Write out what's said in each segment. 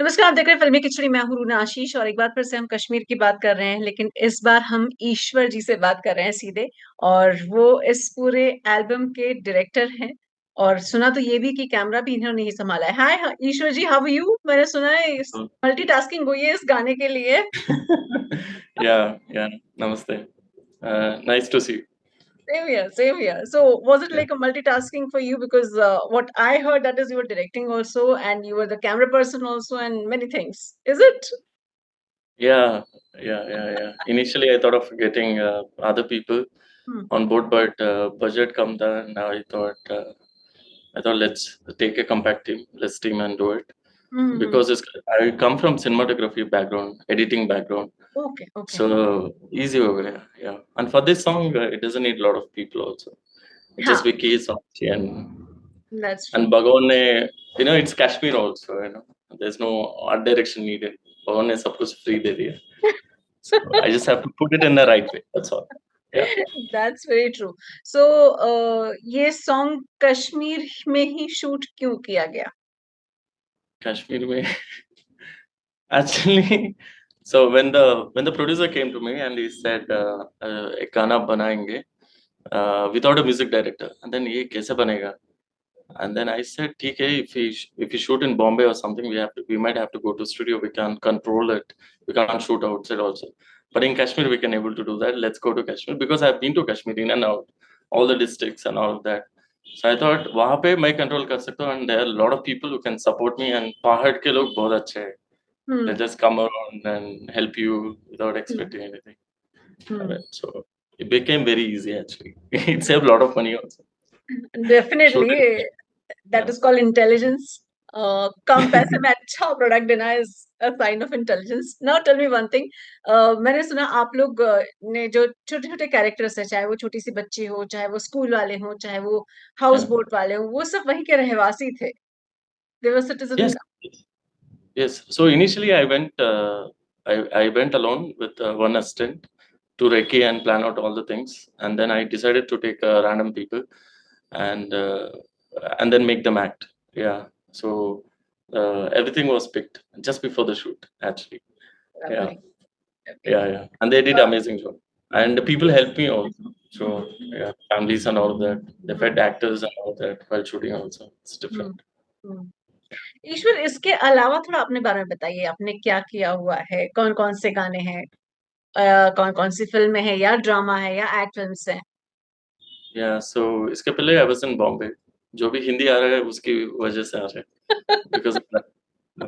नमस्कार, आप देख रहे हैं फ़िल्मी खिचड़ी, मैं हूँ रूना आशीष और एक बार फिर से हम कश्मीर की बात कर रहे हैं, लेकिन इस बार हम ईश्वर जी से बात कर रहे हैं सीधे और वो इस पूरे एल्बम के डायरेक्टर हैं और सुना तो ये भी कि कैमरा भी इन्होंने ही सँभाला है। हाय ईश्वर जी, हाउ आर यू? मैंने सुना है इस So, मल्टीटास्किंग हुई है इस गाने के लिए। yeah, namaste. Nice to see you. Same here, same here. So was it Yeah, like a multitasking for you? Because what I heard that is you were directing also and you were the camera person also and many things. Is it? yeah, yeah. Initially, I thought of getting other people Hmm. on board, but budget come down. Now I thought let's take a compact team, let's team and do it Hmm. because I come from cinematography background, editing background, Okay, okay. so easy over here. Yeah, and for this song, it doesn't need a lot of people also. It's just हाँ, Vicky, Sakshi, and that's true. And Bhagwan, it's Kashmir also. There's no art direction needed. Bhagwan ने सब कुछ free दे दिया. So I just have to put it in the right way. That's all. Yeah. That's very true. So ये song Kashmir में ही shoot क्यों किया गया? Kashmir में actually, so when the producer came to me and he said एक गाना बनाएंगे without a music director, and then ये कैसे बनेगा? And then I said, ठीक है, if we shoot in Bombay or something, we might have to go to studio. We can control it. We can't shoot outside also. But in Kashmir, we can able to do that. Let's go to Kashmir because I've been to Kashmir in and out, all the districts and all of that. So I thought वहाँ पे मैं control कर सकता हूँ and there are a lot of people who can support me and पहाड़ के लोग बहुत अच्छे हैं. They Hmm. just come around and help you without Hmm. expecting anything. Hmm. So it became very easy actually. It saved a lot of money also. Shoot it. Definitely, that Yeah. is called intelligence. कम पैसे में अच्छा product देना is a sign of intelligence. Now tell me one thing. मैंने सुना आप लोग ने जो छोटे-छोटे कैरेक्टर्स हैं, चाहे वो छोटी सी बच्ची हो, चाहे वो स्कूल वाले हों, चाहे वो हाउस Yeah. बोट वाले हों, वो सब वहीं के रहवासी थे. They were citizen. Yes. Yes. So initially, I went alone with one assistant to Reiki and plan out all the things, and then I decided to take random people and uh, and then make them act. Yeah. So everything was picked just before the shoot, actually. Yeah. Lovely. Okay. Yeah. And they did amazing job, and the people helped me also. So yeah, families and all of that. They hmm, fed actors and all that while shooting also. It's hmm, different. हुँ। ईश्वर इसके अलावा थोड़ा अपने बारे में बताइए, आपने क्या किया हुआ है? कौन-कौन से गाने हैं? कौन-कौन सी फ़िल्में हैं या ड्रामा है या एक्ट फ़िल्म्स हैं? या सो इसके पहले आई वाज़ इन बॉम्बे। जो भी हिंदी आ रहा है उसकी वजह से आ रहा है बिकॉज़ ऑफ दैट।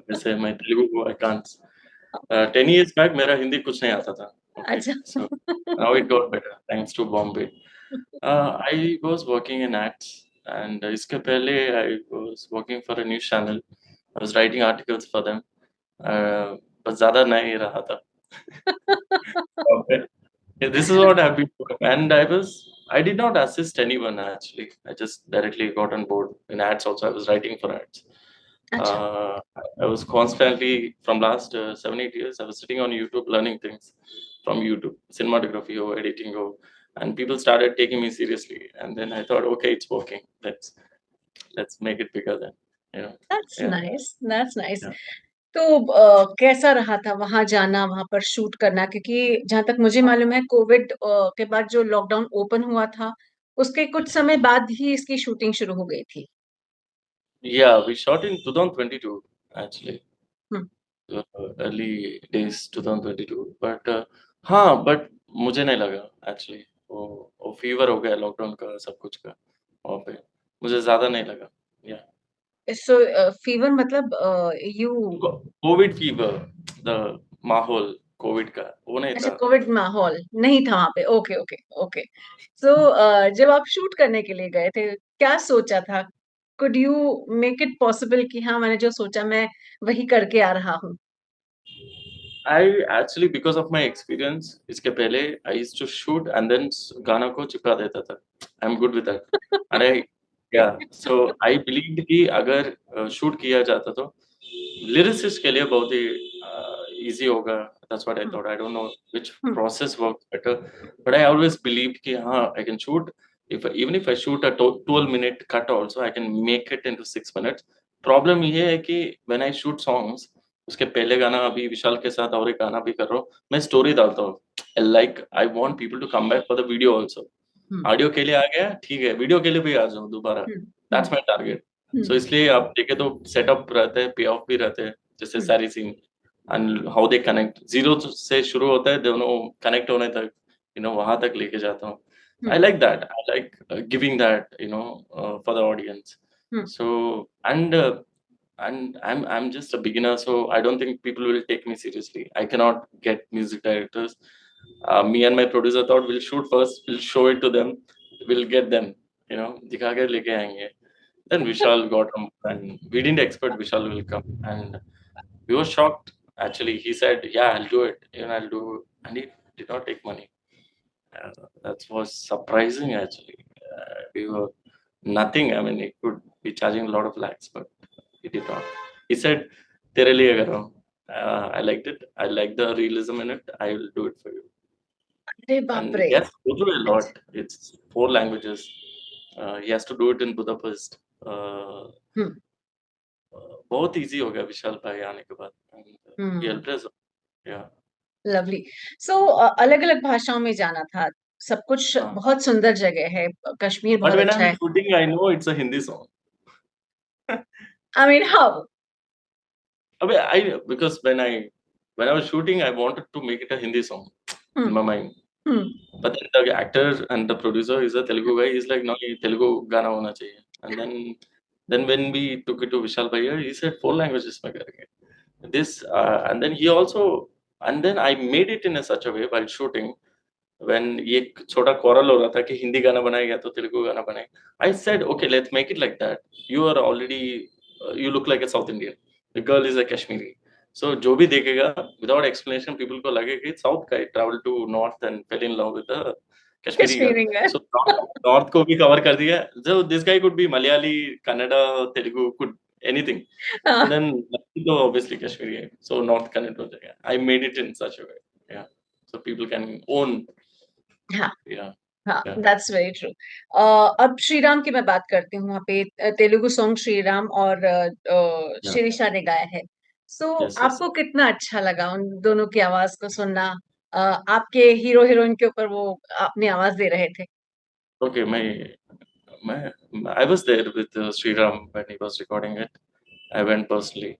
वैसे मैं Telugu I can't 10 years back मेरा हिंदी कुछ नहीं आता था। ओके, अच्छा। So now it got better thanks to Bombay. I was working in acts and इसके पहले I was working for a news channel. I was writing articles for them. बस ज़्यादा नहीं रहा था। Okay. Yeah, this is what I've been doing. And I did not assist anyone actually. I just directly got on board in ads also. I was writing for ads. अच्छा, I was constantly, from last 7, 8 years, I was sitting on YouTube learning things from YouTube, cinematography or editing or, and people started taking me seriously. And then I thought, okay, it's working. Let's make it bigger then. You know, that's yeah, nice, that's nice. yeah. तो कैसा रहा था वहाँ जाना, वहाँ पर shoot करना? क्योंकि जहाँ तक मुझे मालूम है कोविड के बाद जो लॉकडाउन ओपन हुआ था, उसके कुछ समय बाद ही इसकी शूटिंग शुरू हो गई थी। Yeah, we shot in 2022 actually. Hmm, early days 2022 but हाँ, बट मुझे नहीं लगा एक्चुअली वो फ़ीवर हो गया लॉकडाउन का सब कुछ का वहाँ पे, मुझे ज़्यादा नहीं लगा। या सो फीवर मतलब यू कोविड फ़ीवर द माहौल कोविड का वो नहीं अच्छा था। कोविड माहौल नहीं था वहाँ पे। Okay, okay, okay. सो जब आप शूट करने के लिए गए थे, क्या सोचा था? Could you make it possible कि हाँ, मैंने जो सोचा मैं वही करके आ रहा हूँ? I actually because of my experience इसके पहले I used to shoot and then गाना को चिपका देता था। I am good with that and I या सो आई बिलीव्ड कि अगर शूट किया जाता तो लिरिसिस्ट के लिए बहुत ही ईज़ी होगा। That's what I hmm, thought. I don't know which hmm, process works better but I always believed कि हाँ, I can shoot if I shoot a 12 minute cut also I can make it into 6 minutes. Problem ये है कि when I shoot songs उसके पहले गाना अभी विशाल के साथ और एक गाना भी कर रहा हूँ, मैं स्टोरी डालता हूँ, like I want people to come back for the video also. Audio के लिए आ गया ठीक है, वीडियो के लिए भी आ जाओ दोबारा, दैट्स माय टारगेट। सो इसलिए आप देखे तो सेटअप रहते हैं, पे ऑफ भी रहते हैं, जैसे सारी scene and how they connect, zero से शुरू होता है, दोनों कनेक्ट होने तक, वहां तक लेके जाता हूँ। I like that. I like giving that, for the audience. So and I'm just a beginner, so I don't think people will take me seriously. I cannot get music directors. Me and my producer thought we'll shoot first, we'll show it to them, we'll get them, दिखा के लेके आएंगे. Then Vishal got him, and we didn't expect Vishal will come, and we were shocked. Actually, he said, "Yeah, I'll do it. I'll do," and he did not take money. That was surprising actually. We were nothing. I mean, he could be charging a lot of lakhs, but he did not. He said, "तेरे लिए कर रहा हूँ." I liked it. I like the realism in it. I will do it for you. अरे बाप And रे! he has to go through a lot. It's 4 languages. He has to do it in Budapest. बहुत easy हो गया विशाल भाई आने के बाद. He helped us. Yeah. Lovely. So अलग-अलग भाषाओं में जाना था। सब कुछ हाँ. बहुत सुंदर जगह है, कश्मीर But बहुत when अच्छा I'm है। shooting, I know it's a Hindi song. I mean how? Because when I was shooting, I wanted to make it a Hindi song in my mind. But then the actor and the producer is a Telugu guy. He's like, no, ये Telugu गाना होना चाहिए. And then when we took it to Vishal Bhaiya, he said 4 languages में करेंगे. And then he also, and then I made it in a such a way while shooting. When ये छोटा quarrel हो रहा था कि हिंदी गाना बनाएगा तो तेलुगु गाना बनाएगा. I said, okay, let's make it like that. You are already, you look like a South Indian. The girl is a Kashmiri. So जो भी देखेगा, without explanation, people को लगे कि South guy traveled to North and fell in love with a Kashmiri girl. Kashmiri है। So North को भी cover कर दिया. So this guy could be Malayali, Kannada, Telugu, could anything. हाँ, And then तो obviously Kashmiri है. So North connect हो जाएगा. I made it in such a way. Yeah. So people can own. हाँ, Yeah. हाँ, Yeah. That's very true. अब श्रीराम की मैं बात करती हूँ, वहाँ पे तेलुगु सॉन्ग श्रीराम और Yeah. शिरीषा ने गाया है। सो Yes, yes. आपको कितना अच्छा लगा उन दोनों की आवाज़ को सुनना? आपके हीरो-हीरोइन के ऊपर वो अपनी आवाज़ दे रहे थे। Okay, I was there with Sriram when he was recording it. I went personally.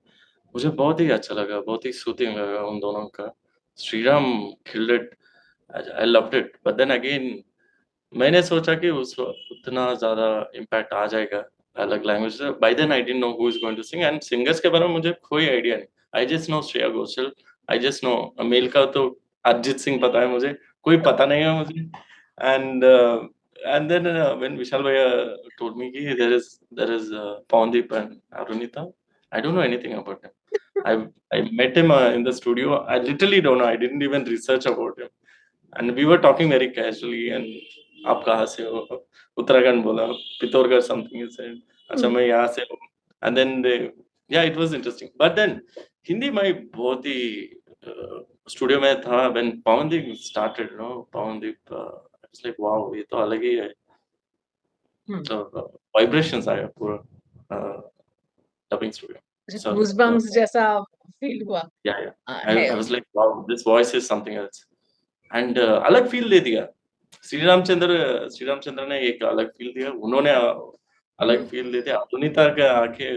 मुझे बहुत ही अच्छा लगा, बहुत ही सूथिंग लगा उन दोनों का. Shriram killed it. I loved it. But then again, मैंने सोचा कि उस उतना ज़्यादा इम्पैक्ट आ जाएगा अलग लैंग्वेज से. By then I didn't know who is going to sing, and singers के बारे में मुझे कोई आइडिया नहीं. I just know Shreya Ghoshal. I just know male का तो अरिजीत सिंह पता है मुझे, कोई पता नहीं है मुझे. And then when Vishal Bhaiya told me कि there is Pawandeep and Arunita, I don't know anything about him. I met him in the studio. I literally don't know. I didn't even research about him. And we were talking very casually. And आप कहाँ से हो? उत्तराखंड बोला. Pithoragarh something he said. अच्छा मैं यहाँ से हूँ. And then yeah, it was interesting. But then Hindi में बहुत ही स्टूडियो में था when Pawandeep started. Pawandeep. It's like wow, ये तो अलग ही है. So vibrations आया पूरा dubbing studio. So गूज़बम्प्स जैसा फील हुआ yeah. है। I was like wow, this voice is something else. And अलग फील दे दिया. श्री रामचंद्र ने एक अलग फील दिया. उन्होंने अलग फील दे दिया. अरुणिता के आके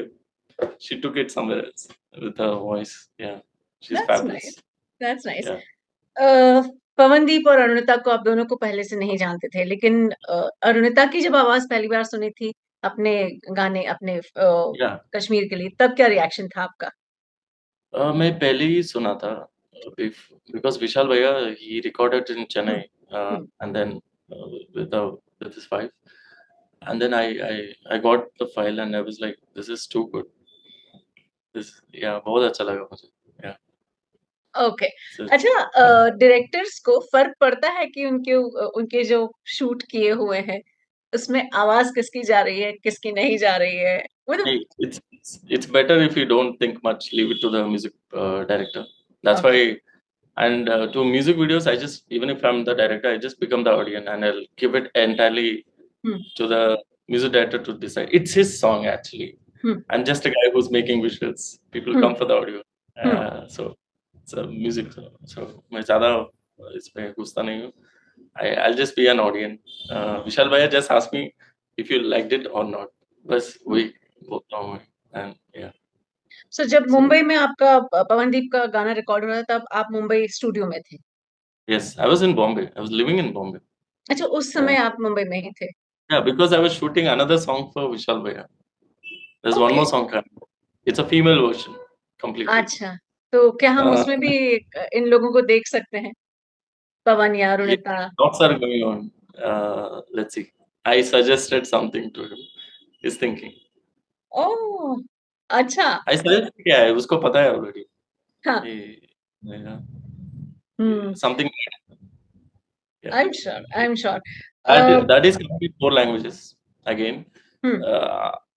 she took it somewhere else with her voice. Yeah, she's that's fabulous. Nice, that's nice. Yeah. Pawandeep और अरुणिता को आप दोनों को पहले से नहीं जानते थे, लेकिन अरुणिता की जब आवाज़ पहली बार सुनी थी अपने गाने अपने Yeah. कश्मीर के लिए, तब क्या रिएक्शन था आपका? मैं पहले ही सुना था because Vishal Bhaiya he recorded in Chennai and then with his wife, and then I got the file and I was like this is too good. Yeah, बहुत अच्छा लगा मुझे. Yeah. ओके। So, अच्छा, डायरेक्टर्स को फ़र्क पड़ता है कि उनके जो शूट किए हुए हैं, उसमें आवाज़ किसकी जा रही है, किसकी नहीं जा रही है? मतलब hey, it's better if you don't think much. Leave it to the music director. That's okay, why. And to music videos, I just even if I'm the director, I just become the audience and I'll give it entirely to the music director to decide. It's his song actually. I'm just a guy who's making visuals. People come for the audio. हुँ। So music, so मैं ज़्यादा इसमें घुसता नहीं हूँ। I'll just be an audience. विशाल भैया just ask me if you liked it or not. बस हुँ। वही बोलता हूँ मैं। एंड या सो जब सो मुंबई में आपका पवनदीप का गाना रिकॉर्ड हो रहा था, तब आप मुंबई स्टूडियो में थे? yes, I was in Bombay. I was living in Bombay. अच्छा, उस Yeah, समय आप मुंबई में ही थे। yeah, because I was shooting another song for Vishal Bhaiya. There's one okay, more song coming. It's a female version completely. अच्छा। तो क्या हम Uh, उसमें भी इन लोगों को देख सकते हैं? पवन या yeah, Arunita? talks are going on. Let's see. I suggested something to him. He's thinking. ओह! अच्छा, I suggest क्या है उसको पता है already. हाँ। Yeah, hmm, something. Yeah. I am sure. That is complete 4 languages again. हुँ,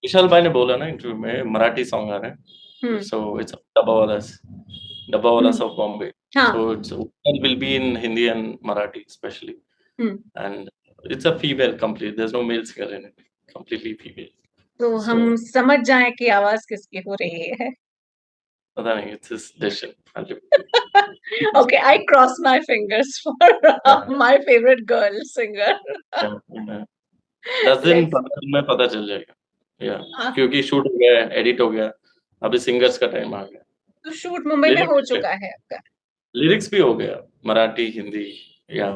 विशाल भाई ने बोला ना इंटरव्यू में मराठी सॉन्ग आ रहे हैं, हुँ, so it's Dabbawalas hmm, of Bombay. हाँ, So it's it will be in Hindi and Marathi especially, hmm. and it's a female complete. There's no male singer in it. Completely female. तो So हम समझ जाएँ कि आवाज़ किसकी हो रही है। पता नहीं, it's his decision. I'll leave it to him. Okay, I cross my fingers Yeah, for my favourite girl singer. yeah, yeah. 10 दिन लेट्स 15 दिन में पता चल जाएगा। या हाँ, क्योंकि शूट हो गया है, एडिट हो गया, अभी सिंगर्स का टाइम आ गया। तो शूट मुंबई में हो लिरिक्स पे चुका है आपका। लिरिक्स भी हो गया, मराठी, हिंदी या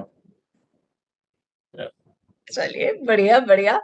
चलिए, बढ़िया, बढ़िया।